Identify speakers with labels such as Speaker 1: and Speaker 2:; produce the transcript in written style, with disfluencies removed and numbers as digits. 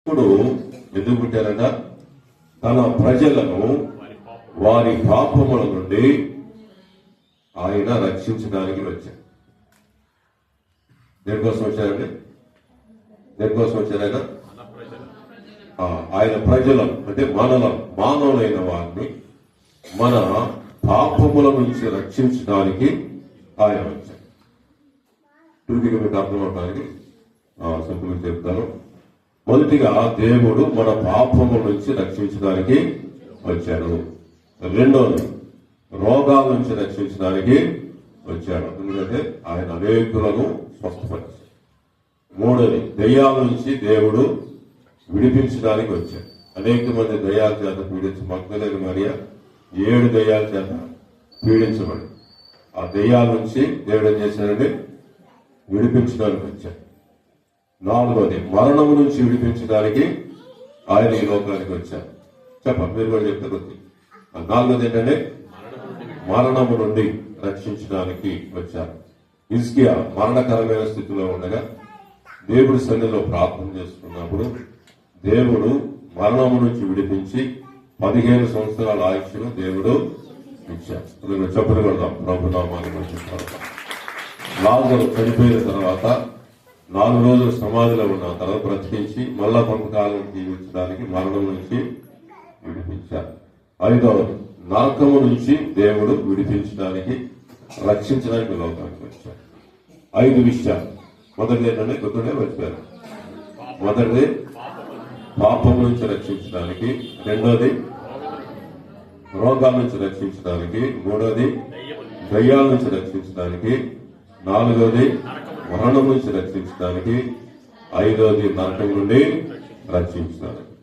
Speaker 1: ఇప్పుడు ఎందుకు పుట్టారట? తన ప్రజలను వారి పాపముల నుండి ఆయన రక్షించడానికి వచ్చారు. దేనికోసం వచ్చారండి? దేనికోసం వచ్చారైనా? ఆయన ప్రజలను అంటే మానవులైన వారిని మన పాపముల నుంచి రక్షించడానికి ఆయన వచ్చారు. టూకిగా మీకు అర్థం అవడానికి సింపుల్గా చెప్తాను. మొదటిగా దేవుడు మన పాపముల నుంచి రక్షించడానికి వచ్చాడు. రెండోది రోగాల నుంచి రక్షించడానికి వచ్చాడు, ఎందుకంటే ఆయన అనేకులను స్వస్థపరిచాడు. మూడోది దయ్యాల నుంచి దేవుడు విడిపించడానికి వచ్చాడు. అనేక మంది దయ్యాల చేత మగ్దలేని మరియ 7 దయ్యాల చేత పీడించబడి ఆ దయ్యాల నుంచి దేవుడు ఏం చేశాడంటే విడిపించడానికి వచ్చాడు. నాలుగోది మరణము నుంచి విడిపించడానికి ఆయన ఈ లోకానికి వచ్చారు. చెప్పండి, మీరు కూడా చెప్తే కొద్ది. నాలుగోది ఏంటంటే మరణము నుండి రక్షించడానికి వచ్చారు. హిజ్కియా మరణకరమైన స్థితిలో ఉండగా దేవుడి సన్నిధిలో ప్రార్థన చేసుకున్నప్పుడు దేవుడు మరణము నుంచి విడిపించి 15 సంవత్సరాల ఆయుష్ను దేవుడు ఇచ్చారు. చెప్పలు కొడదాం ప్రభు నామాన్ని. లాజరు చనిపోయిన తర్వాత 4 రోజులు సమాధిలో ఉన్న తర్వాత బ్రతికించి మళ్ళా కొంతకాలం జీవించడానికి మరణం నుంచి విడిపించారు. ఐదవది నరకము నుంచి దేవుడు విడిపించడానికి రక్షించడానికి లోకానికి వచ్చారు. 5 విషయాలు. మొదటిది ఏంటంటే గుర్తుండే వచ్చిపోయారు. మొదటిది పాపం నుంచి రక్షించడానికి, రెండోది రోగాల నుంచి రక్షించడానికి, మూడోది దయ్యాల నుంచి రక్షించడానికి, నాలుగోది మరణం నుంచి రక్షించడానికి, ఐదోది నరకం నుండి రక్షించడానికి.